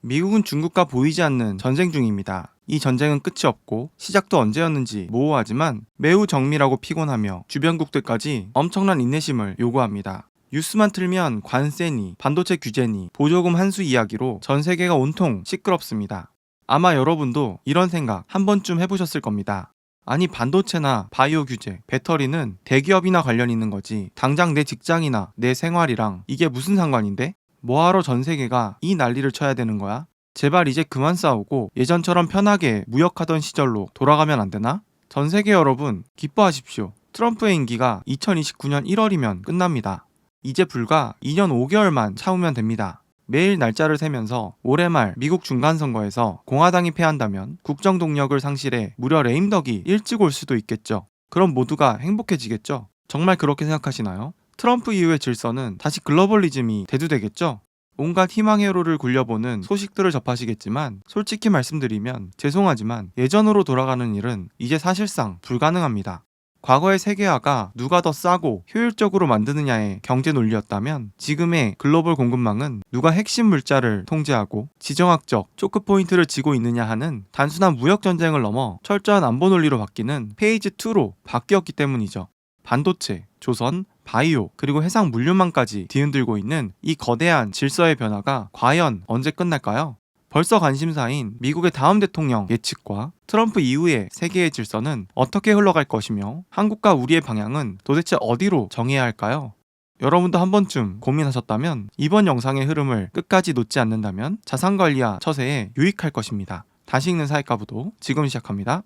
미국은 중국과 보이지 않는 전쟁 중입니다. 이 전쟁은 끝이 없고 시작도 언제였는지 모호하지만 매우 정밀하고 피곤하며 주변국들까지 엄청난 인내심을 요구합니다. 뉴스만 틀면 관세니, 반도체 규제니, 보조금 한수 이야기로 전 세계가 온통 시끄럽습니다. 아마 여러분도 이런 생각 한 번쯤 해보셨을 겁니다. 아니 반도체나 바이오 규제, 배터리는 대기업이나 관련 있는 거지 당장 내 직장이나 내 생활이랑 이게 무슨 상관인데? 뭐하러 전 세계가 이 난리를 쳐야 되는 거야? 제발 이제 그만 싸우고 예전처럼 편하게 무역하던 시절로 돌아가면 안 되나? 전 세계 여러분 기뻐하십시오. 트럼프의 임기가 2029년 1월이면 끝납니다. 이제 불과 2년 5개월만 참으면 됩니다. 매일 날짜를 세면서 올해 말 미국 중간선거에서 공화당이 패한다면 국정 동력을 상실해 무려 레임덕이 일찍 올 수도 있겠죠. 그럼 모두가 행복해지겠죠? 정말 그렇게 생각하시나요? 트럼프 이후의 질서는 다시 글로벌리즘이 대두되겠죠? 온갖 희망의 호로를 굴려보는 소식들을 접하시겠지만 솔직히 말씀드리면 죄송하지만 예전으로 돌아가는 일은 이제 사실상 불가능합니다. 과거의 세계화가 누가 더 싸고 효율적으로 만드느냐의 경제 논리였다면 지금의 글로벌 공급망은 누가 핵심 물자를 통제하고 지정학적 초크포인트를 쥐고 있느냐 하는 단순한 무역전쟁을 넘어 철저한 안보 논리로 바뀌는 페이지 2로 바뀌었기 때문이죠. 반도체, 조선, 바이오, 그리고 해상 물류망까지 뒤흔들고 있는 이 거대한 질서의 변화가 과연 언제 끝날까요? 벌써 관심사인 미국의 다음 대통령 예측과 트럼프 이후의 세계의 질서는 어떻게 흘러갈 것이며 한국과 우리의 방향은 도대체 어디로 정해야 할까요? 여러분도 한 번쯤 고민하셨다면 이번 영상의 흐름을 끝까지 놓지 않는다면 자산관리와 처세에 유익할 것입니다. 다시 읽는 사회과부도 지금 시작합니다.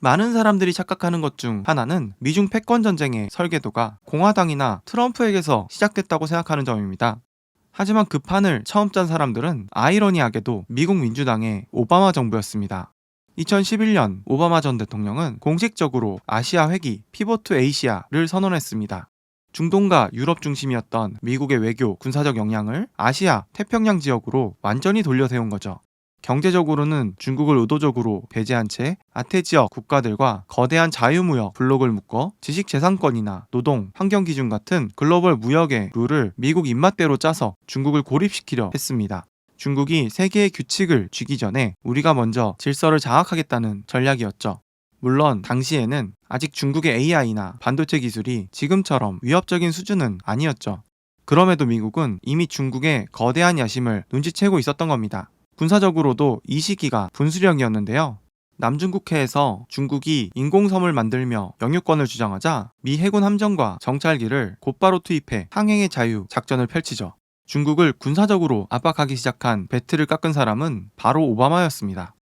많은 사람들이 착각하는 것 중 하나는 미중 패권 전쟁의 설계도가 공화당이나 트럼프에게서 시작됐다고 생각하는 점입니다. 하지만 그 판을 처음 짠 사람들은 아이러니하게도 미국 민주당의 오바마 정부였습니다. 2011년 오바마 전 대통령은 공식적으로 아시아 회귀 피보트 에이시아를 선언했습니다. 중동과 유럽 중심이었던 미국의 외교, 군사적 역량을 아시아, 태평양 지역으로 완전히 돌려세운 거죠. 경제적으로는 중국을 의도적으로 배제한 채 아태 지역 국가들과 거대한 자유무역 블록을 묶어 지식재산권이나 노동, 환경기준 같은 글로벌 무역의 룰을 미국 입맛대로 짜서 중국을 고립시키려 했습니다. 중국이 세계의 규칙을 쥐기 전에 우리가 먼저 질서를 장악하겠다는 전략이었죠. 물론 당시에는 아직 중국의 AI나 반도체 기술이 지금처럼 위협적인 수준은 아니었죠. 그럼에도 미국은 이미 중국의 거대한 야심을 눈치채고 있었던 겁니다. 군사적으로도 이 시기가 분수령이었는데요. 남중국해에서 중국이 인공섬을 만들며 영유권을 주장하자 미 해군 함정과 정찰기를 곧바로 투입해 항행의 자유 작전을 펼치죠. 중국을 군사적으로 압박하기 시작한 배틀을 깎은 사람은 바로 오바마였습니다.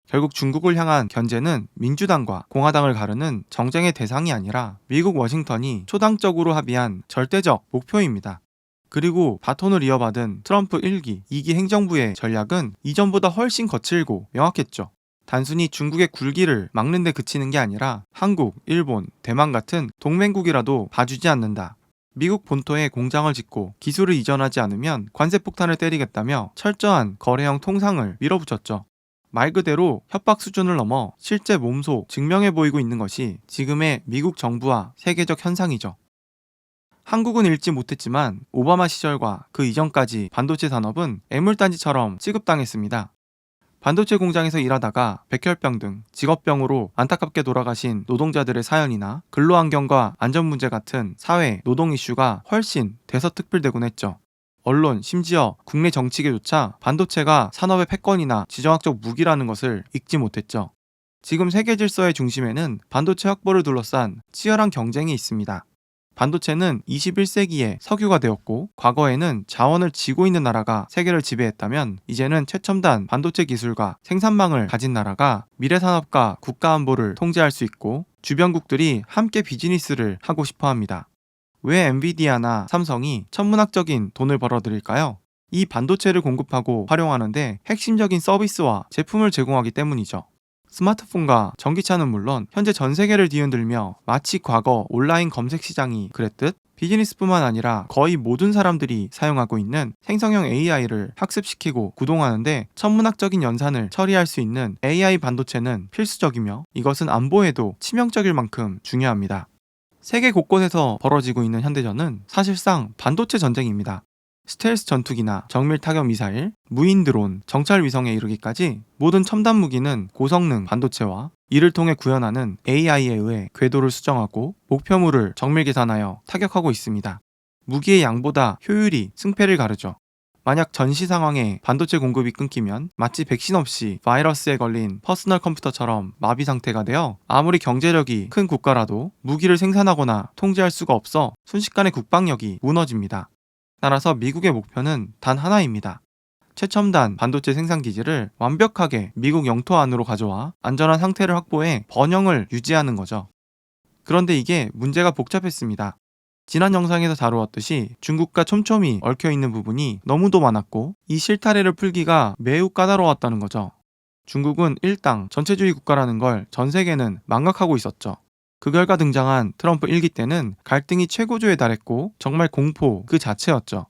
결국 중국을 향한 견제는 민주당과 공화당을 가르는 정쟁의 대상이 아니라 미국 워싱턴이 초당적으로 합의한 절대적 목표입니다. 그리고 바톤을 이어받은 트럼프 1기, 2기 행정부의 전략은 이전보다 훨씬 거칠고 명확했죠. 단순히 중국의 굴기를 막는 데 그치는 게 아니라 한국, 일본, 대만 같은 동맹국이라도 봐주지 않는다. 미국 본토에 공장을 짓고 기술을 이전하지 않으면 관세 폭탄을 때리겠다며 철저한 거래형 통상을 밀어붙였죠. 말 그대로 협박 수준을 넘어 실제 몸소 증명해 보이고 있는 것이 지금의 미국 정부와 세계적 현상이죠. 한국은 읽지 못했지만 오바마 시절과 그 이전까지 반도체 산업은 애물단지처럼 취급당했습니다. 반도체 공장에서 일하다가 백혈병 등 직업병으로 안타깝게 돌아가신 노동자들의 사연이나 근로환경과 안전 문제 같은 사회, 노동 이슈가 훨씬 대서특필되곤 했죠. 언론, 심지어 국내 정치계조차 반도체가 산업의 패권이나 지정학적 무기라는 것을 읽지 못했죠. 지금 세계 질서의 중심에는 반도체 확보를 둘러싼 치열한 경쟁이 있습니다. 반도체는 21세기에 석유가 되었고 과거에는 자원을 쥐고 있는 나라가 세계를 지배했다면 이제는 최첨단 반도체 기술과 생산망을 가진 나라가 미래 산업과 국가 안보를 통제할 수 있고 주변국들이 함께 비즈니스를 하고 싶어 합니다. 왜 엔비디아나 삼성이 천문학적인 돈을 벌어들일까요? 이 반도체를 공급하고 활용하는데 핵심적인 서비스와 제품을 제공하기 때문이죠. 스마트폰과 전기차는 물론 현재 전 세계를 뒤흔들며 마치 과거 온라인 검색 시장이 그랬듯 비즈니스뿐만 아니라 거의 모든 사람들이 사용하고 있는 생성형 AI를 학습시키고 구동하는데 천문학적인 연산을 처리할 수 있는 AI 반도체는 필수적이며 이것은 안보에도 치명적일 만큼 중요합니다. 세계 곳곳에서 벌어지고 있는 현대전은 사실상 반도체 전쟁입니다. 스텔스 전투기나 정밀 타격 미사일, 무인 드론, 정찰 위성에 이르기까지 모든 첨단 무기는 고성능 반도체와 이를 통해 구현하는 AI에 의해 궤도를 수정하고 목표물을 정밀 계산하여 타격하고 있습니다. 무기의 양보다 효율이 승패를 가르죠. 만약 전시 상황에 반도체 공급이 끊기면 마치 백신 없이 바이러스에 걸린 퍼스널 컴퓨터처럼 마비 상태가 되어 아무리 경제력이 큰 국가라도 무기를 생산하거나 통제할 수가 없어 순식간에 국방력이 무너집니다. 따라서 미국의 목표는 단 하나입니다. 최첨단 반도체 생산 기지를 완벽하게 미국 영토 안으로 가져와 안전한 상태를 확보해 번영을 유지하는 거죠. 그런데 이게 문제가 복잡했습니다. 지난 영상에서 다루었듯이 중국과 촘촘히 얽혀있는 부분이 너무도 많았고 이 실타래를 풀기가 매우 까다로웠다는 거죠. 중국은 일당 전체주의 국가라는 걸 전 세계는 망각하고 있었죠. 그 결과 등장한 트럼프 1기 때는 갈등이 최고조에 달했고 정말 공포 그 자체였죠.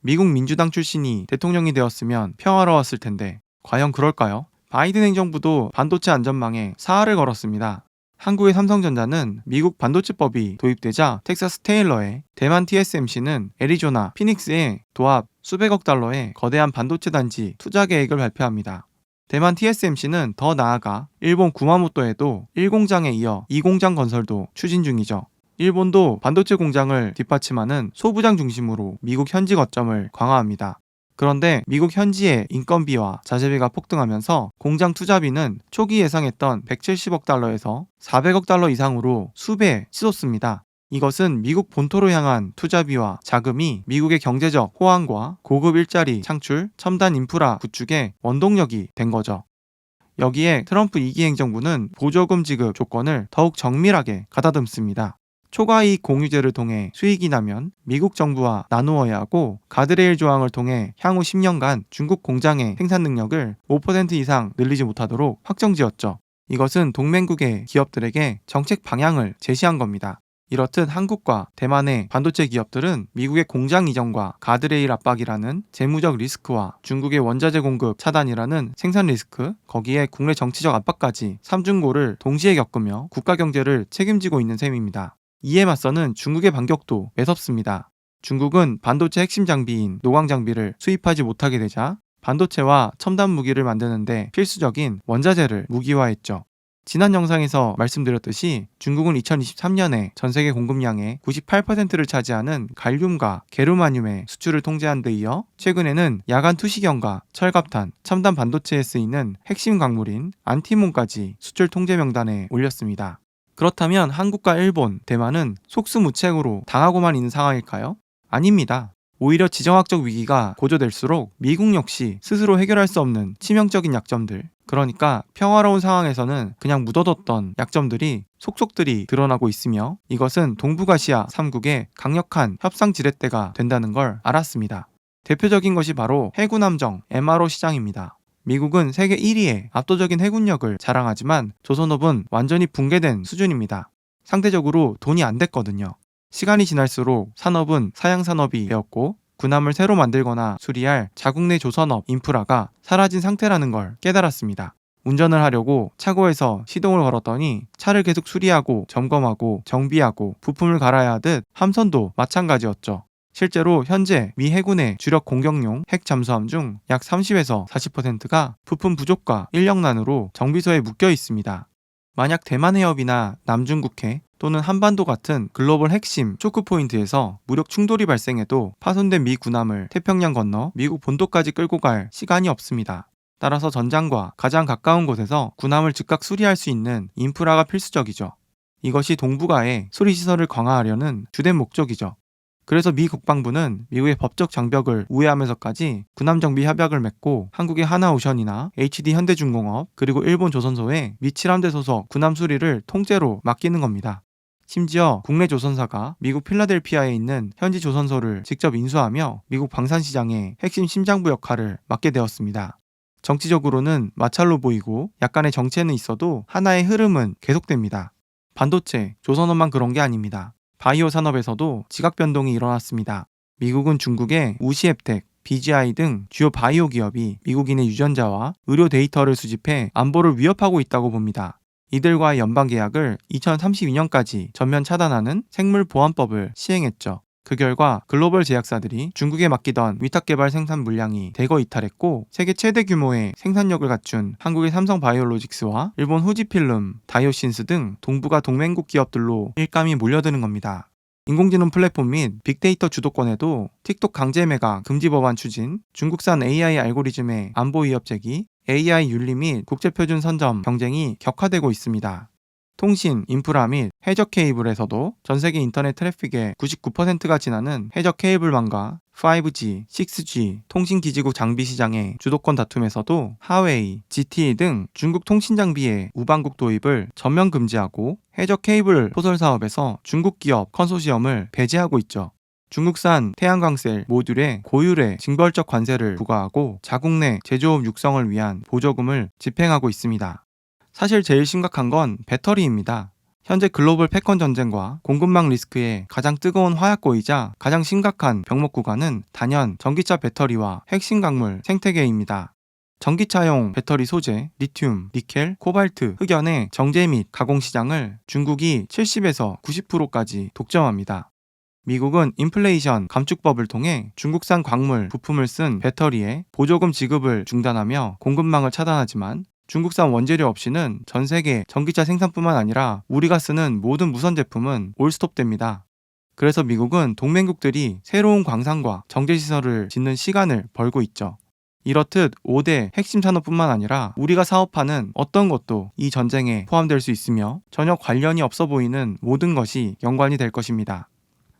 미국 민주당 출신이 대통령이 되었으면 평화로웠을 텐데 과연 그럴까요? 바이든 행정부도 반도체 안전망에 사활을 걸었습니다. 한국의 삼성전자는 미국 반도체법이 도입되자 텍사스 테일러에, 대만 TSMC는 애리조나 피닉스에 도합 수백억 달러의 거대한 반도체 단지 투자 계획을 발표합니다. 대만 TSMC는 더 나아가 일본 구마모토에도 1공장에 이어 2공장 건설도 추진 중이죠. 일본도 반도체 공장을 뒷받침하는 소부장 중심으로 미국 현지 거점을 강화합니다. 그런데 미국 현지의 인건비와 자재비가 폭등하면서 공장 투자비는 초기 예상했던 170억 달러에서 400억 달러 이상으로 수배 치솟습니다. 이것은 미국 본토로 향한 투자비와 자금이 미국의 경제적 호황과 고급 일자리 창출, 첨단 인프라 구축의 원동력이 된 거죠. 여기에 트럼프 2기 행정부는 보조금 지급 조건을 더욱 정밀하게 가다듬습니다. 초과이익 공유제를 통해 수익이 나면 미국 정부와 나누어야 하고 가드레일 조항을 통해 향후 10년간 중국 공장의 생산 능력을 5% 이상 늘리지 못하도록 확정지었죠. 이것은 동맹국의 기업들에게 정책 방향을 제시한 겁니다. 이렇듯 한국과 대만의 반도체 기업들은 미국의 공장 이전과 가드레일 압박이라는 재무적 리스크와 중국의 원자재 공급 차단이라는 생산 리스크, 거기에 국내 정치적 압박까지 삼중고를 동시에 겪으며 국가 경제를 책임지고 있는 셈입니다. 이에 맞서는 중국의 반격도 매섭습니다. 중국은 반도체 핵심 장비인 노광 장비를 수입하지 못하게 되자 반도체와 첨단 무기를 만드는데 필수적인 원자재를 무기화했죠. 지난 영상에서 말씀드렸듯이 중국은 2023년에 전세계 공급량의 98%를 차지하는 갈륨과 게르마늄의 수출을 통제한 데 이어 최근에는 야간 투시경과 철갑탄, 첨단 반도체에 쓰이는 핵심 광물인 안티몬까지 수출 통제 명단에 올렸습니다. 그렇다면 한국과 일본, 대만은 속수무책으로 당하고만 있는 상황일까요? 아닙니다. 오히려 지정학적 위기가 고조될수록 미국 역시 스스로 해결할 수 없는 치명적인 약점들, 그러니까 평화로운 상황에서는 그냥 묻어뒀던 약점들이 속속들이 드러나고 있으며 이것은 동북아시아 3국의 강력한 협상 지렛대가 된다는 걸 알았습니다. 대표적인 것이 바로 해군 함정 MRO 시장입니다. 미국은 세계 1위의 압도적인 해군력을 자랑하지만 조선업은 완전히 붕괴된 수준입니다. 상대적으로 돈이 안 됐거든요. 시간이 지날수록 산업은 사양산업이 되었고 군함을 새로 만들거나 수리할 자국 내 조선업 인프라가 사라진 상태라는 걸 깨달았습니다. 운전을 하려고 차고에서 시동을 걸었더니 차를 계속 수리하고 점검하고 정비하고 부품을 갈아야 하듯 함선도 마찬가지였죠. 실제로 현재 미 해군의 주력 공격용 핵 잠수함 중 약 30에서 40%가 부품 부족과 인력난으로 정비소에 묶여 있습니다. 만약 대만 해협이나 남중국해 또는 한반도 같은 글로벌 핵심 초크포인트에서 무력 충돌이 발생해도 파손된 미 군함을 태평양 건너 미국 본토까지 끌고 갈 시간이 없습니다. 따라서 전장과 가장 가까운 곳에서 군함을 즉각 수리할 수 있는 인프라가 필수적이죠. 이것이 동북아의 수리시설을 강화하려는 주된 목적이죠. 그래서 미 국방부는 미국의 법적 장벽을 우회하면서까지 군함 정비 협약을 맺고 한국의 하나오션이나 HD 현대중공업 그리고 일본 조선소에 미 칠함대 소속 군함 수리를 통째로 맡기는 겁니다. 심지어 국내 조선사가 미국 필라델피아에 있는 현지 조선소를 직접 인수하며 미국 방산시장의 핵심 심장부 역할을 맡게 되었습니다. 정치적으로는 마찰로 보이고 약간의 정체는 있어도 하나의 흐름은 계속됩니다. 반도체, 조선업만 그런 게 아닙니다. 바이오 산업에서도 지각 변동이 일어났습니다. 미국은 중국의 우시앱텍, BGI 등 주요 바이오 기업이 미국인의 유전자와 의료 데이터를 수집해 안보를 위협하고 있다고 봅니다. 이들과의 연방 계약을 2032년까지 전면 차단하는 생물보안법을 시행했죠. 그 결과 글로벌 제약사들이 중국에 맡기던 위탁개발 생산 물량이 대거 이탈했고 세계 최대 규모의 생산력을 갖춘 한국의 삼성바이오로직스와 일본 후지필름, 다이오신스 등 동북아 동맹국 기업들로 일감이 몰려드는 겁니다. 인공지능 플랫폼 및 빅데이터 주도권에도 틱톡 강제 매각 금지 법안 추진, 중국산 AI 알고리즘의 안보 위협 제기, AI 윤리 및 국제표준 선점 경쟁이 격화되고 있습니다. 통신, 인프라 및 해적 케이블에서도 전세계 인터넷 트래픽의 99%가 지나는 해적 케이블망과 5G, 6G 통신 기지국 장비 시장의 주도권 다툼에서도 하웨이, ZTE 등 중국 통신 장비의 우방국 도입을 전면 금지하고 해적 케이블 포설 사업에서 중국 기업 컨소시엄을 배제하고 있죠. 중국산 태양광셀 모듈에 고율의 징벌적 관세를 부과하고 자국 내 제조업 육성을 위한 보조금을 집행하고 있습니다. 사실 제일 심각한 건 배터리입니다. 현재 글로벌 패권 전쟁과 공급망 리스크의 가장 뜨거운 화약고이자 가장 심각한 병목 구간은 단연 전기차 배터리와 핵심 광물 생태계입니다. 전기차용 배터리 소재, 리튬, 니켈, 코발트, 흑연의 정제 및 가공 시장을 중국이 70에서 90%까지 독점합니다. 미국은 인플레이션 감축법을 통해 중국산 광물, 부품을 쓴 배터리에 보조금 지급을 중단하며 공급망을 차단하지만 중국산 원재료 없이는 전 세계 전기차 생산뿐만 아니라 우리가 쓰는 모든 무선 제품은 올스톱됩니다. 그래서 미국은 동맹국들이 새로운 광산과 정제시설을 짓는 시간을 벌고 있죠. 이렇듯 5대 핵심 산업뿐만 아니라 우리가 사업하는 어떤 것도 이 전쟁에 포함될 수 있으며 전혀 관련이 없어 보이는 모든 것이 연관이 될 것입니다.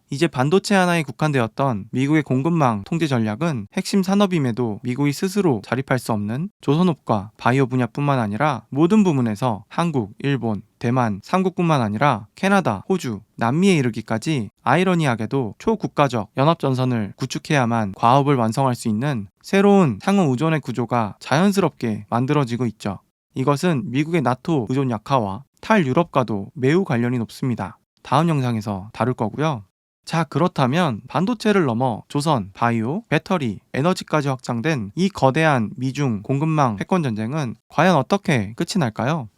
이제 반도체 하나에 국한되었던 미국의 공급망 통제 전략은 핵심 산업임에도 미국이 스스로 자립할 수 없는 조선업과 바이오 분야뿐만 아니라 모든 부문에서 한국, 일본, 대만, 3국뿐만 아니라 캐나다, 호주, 남미에 이르기까지 아이러니하게도 초국가적 연합전선을 구축해야만 과업을 완성할 수 있는 새로운 상호 의존의 구조가 자연스럽게 만들어지고 있죠. 이것은 미국의 나토 의존 약화와 탈유럽과도 매우 관련이 높습니다. 다음 영상에서 다룰 거고요. 자, 그렇다면 반도체를 넘어 조선, 바이오, 배터리, 에너지까지 확장된 이 거대한 미중 공급망 패권 전쟁은 과연 어떻게 끝이 날까요?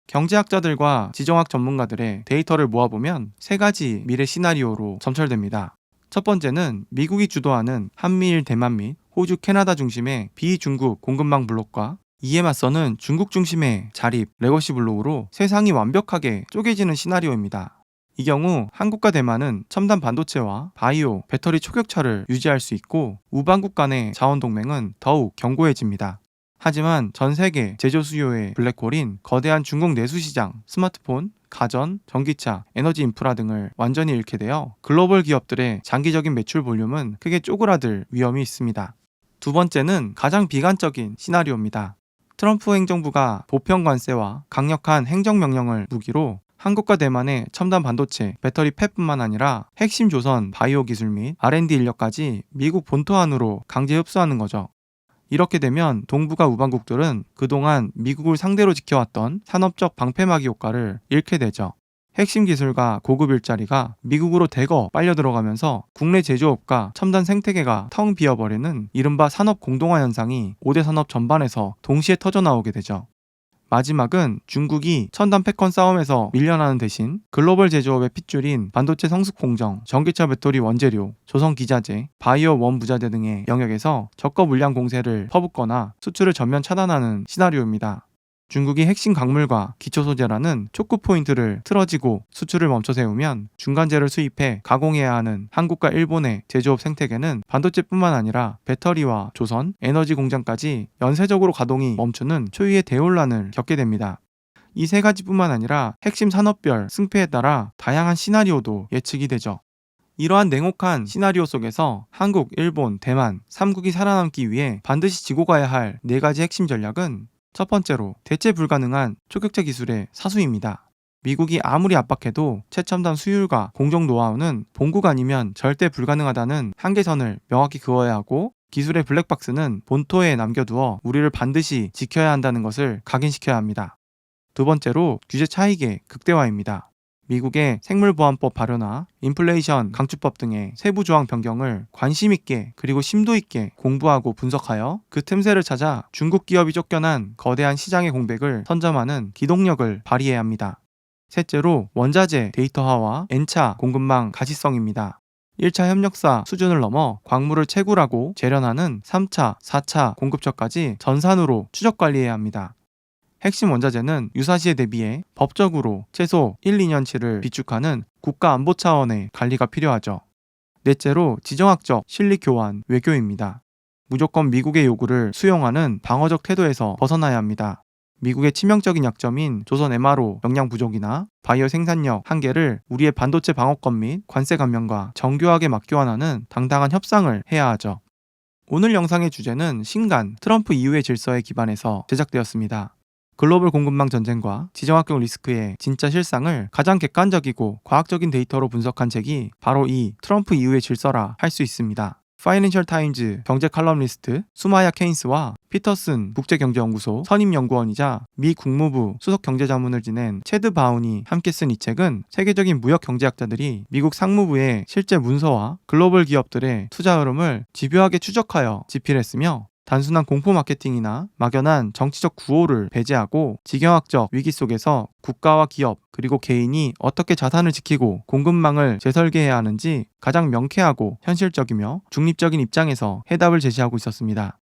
경제학자들과 지정학 전문가들의 데이터를 모아보면 세 가지 미래 시나리오로 점철됩니다. 첫 번째는 미국이 주도하는 한미일 대만 및 호주, 캐나다 중심의 비중국 공급망 블록과 이에 맞서는 중국 중심의 자립, 레거시 블록으로 세상이 완벽하게 쪼개지는 시나리오입니다. 이 경우 한국과 대만은 첨단 반도체와 바이오, 배터리 초격차를 유지할 수 있고 우방국 간의 자원 동맹은 더욱 견고해집니다. 하지만 전 세계 제조 수요의 블랙홀인 거대한 중국 내수 시장, 스마트폰, 가전, 전기차, 에너지 인프라 등을 완전히 잃게 되어 글로벌 기업들의 장기적인 매출 볼륨은 크게 쪼그라들 위험이 있습니다. 두 번째는 가장 비관적인 시나리오입니다. 트럼프 행정부가 보편 관세와 강력한 행정명령을 무기로 한국과 대만의 첨단 반도체, 배터리 팹뿐만 아니라 핵심 조선 바이오 기술 및 R&D 인력까지 미국 본토 안으로 강제 흡수하는 거죠. 이렇게 되면 동북아 우방국들은 그동안 미국을 상대로 지켜왔던 산업적 방패막이 효과를 잃게 되죠. 핵심 기술과 고급 일자리가 미국으로 대거 빨려 들어가면서 국내 제조업과 첨단 생태계가 텅 비어버리는 이른바 산업 공동화 현상이 5대 산업 전반에서 동시에 터져나오게 되죠. 마지막은 중국이 첨단 패권 싸움에서 밀려나는 대신 글로벌 제조업의 핏줄인 반도체 성숙 공정, 전기차 배터리 원재료, 조선 기자재, 바이오 원부자재 등의 영역에서 저가 물량 공세를 퍼붓거나 수출을 전면 차단하는 시나리오입니다. 중국이 핵심 광물과 기초 소재라는 초크 포인트를 틀어지고 수출을 멈춰 세우면 중간재를 수입해 가공해야 하는 한국과 일본의 제조업 생태계는 반도체뿐만 아니라 배터리와 조선, 에너지 공장까지 연쇄적으로 가동이 멈추는 초유의 대혼란을 겪게 됩니다. 이 세 가지뿐만 아니라 핵심 산업별 승패에 따라 다양한 시나리오도 예측이 되죠. 이러한 냉혹한 시나리오 속에서 한국, 일본, 대만 3국이 살아남기 위해 반드시 지고 가야 할 네 가지 핵심 전략은 첫 번째로 대체 불가능한 초격차 기술의 사수입니다. 미국이 아무리 압박해도 최첨단 수율과 공정 노하우는 본국 아니면 절대 불가능하다는 한계선을 명확히 그어야 하고 기술의 블랙박스는 본토에 남겨두어 우리를 반드시 지켜야 한다는 것을 각인시켜야 합니다. 두 번째로 규제 차익의 극대화입니다. 미국의 생물보안법 발효나 인플레이션 강추법 등의 세부 조항 변경을 관심 있게 그리고 심도 있게 공부하고 분석하여 그 틈새를 찾아 중국 기업이 쫓겨난 거대한 시장의 공백을 선점하는 기동력을 발휘해야 합니다. 셋째로 원자재 데이터화와 N차 공급망 가시성입니다. 1차 협력사 수준을 넘어 광물을 채굴하고 재련하는 3차, 4차 공급처까지 전산으로 추적 관리해야 합니다. 핵심 원자재는 유사시에 대비해 법적으로 최소 1, 2년치를 비축하는 국가안보 차원의 관리가 필요하죠. 넷째로 지정학적 실리 교환, 외교입니다. 무조건 미국의 요구를 수용하는 방어적 태도에서 벗어나야 합니다. 미국의 치명적인 약점인 조선 MRO 역량 부족이나 바이오 생산력 한계를 우리의 반도체 방어권 및 관세 감면과 정교하게 맞교환하는 당당한 협상을 해야 하죠. 오늘 영상의 주제는 신간, 트럼프 이후의 질서에 기반해서 제작되었습니다. 글로벌 공급망 전쟁과 지정학적 리스크의 진짜 실상을 가장 객관적이고 과학적인 데이터로 분석한 책이 바로 이 트럼프 이후의 질서라 할 수 있습니다. 파이낸셜 타임즈 경제 칼럼니스트 수마야 케인스와 피터슨 국제경제연구소 선임연구원이자 미 국무부 수석 경제자문을 지낸 체드 바운이 함께 쓴 이 책은 세계적인 무역 경제학자들이 미국 상무부의 실제 문서와 글로벌 기업들의 투자 흐름을 집요하게 추적하여 집필했으며 단순한 공포 마케팅이나 막연한 정치적 구호를 배제하고 지경학적 위기 속에서 국가와 기업 그리고 개인이 어떻게 자산을 지키고 공급망을 재설계해야 하는지 가장 명쾌하고 현실적이며 중립적인 입장에서 해답을 제시하고 있었습니다.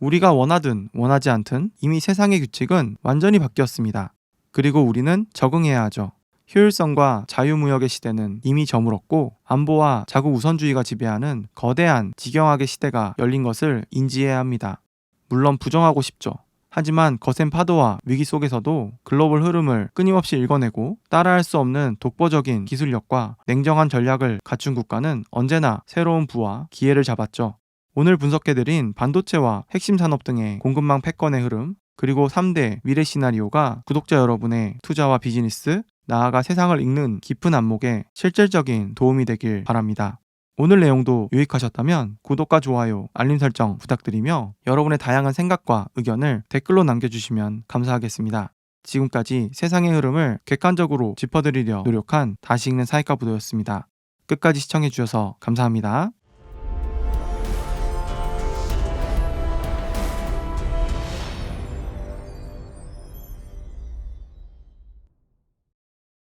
우리가 원하든 원하지 않든 이미 세상의 규칙은 완전히 바뀌었습니다. 그리고 우리는 적응해야 하죠. 효율성과 자유무역의 시대는 이미 저물었고 안보와 자국 우선주의가 지배하는 거대한 지경학의 시대가 열린 것을 인지해야 합니다. 물론 부정하고 싶죠. 하지만 거센 파도와 위기 속에서도 글로벌 흐름을 끊임없이 읽어내고 따라할 수 없는 독보적인 기술력과 냉정한 전략을 갖춘 국가는 언제나 새로운 부와 기회를 잡았죠. 오늘 분석해드린 반도체와 핵심 산업 등의 공급망 패권의 흐름, 그리고 3대 미래 시나리오가 구독자 여러분의 투자와 비즈니스, 나아가 세상을 읽는 깊은 안목에 실질적인 도움이 되길 바랍니다. 오늘 내용도 유익하셨다면 구독과 좋아요, 알림 설정 부탁드리며 여러분의 다양한 생각과 의견을 댓글로 남겨주시면 감사하겠습니다. 지금까지 세상의 흐름을 객관적으로 짚어드리려 노력한 다시 읽는 사이가 부도였습니다. 끝까지 시청해주셔서 감사합니다.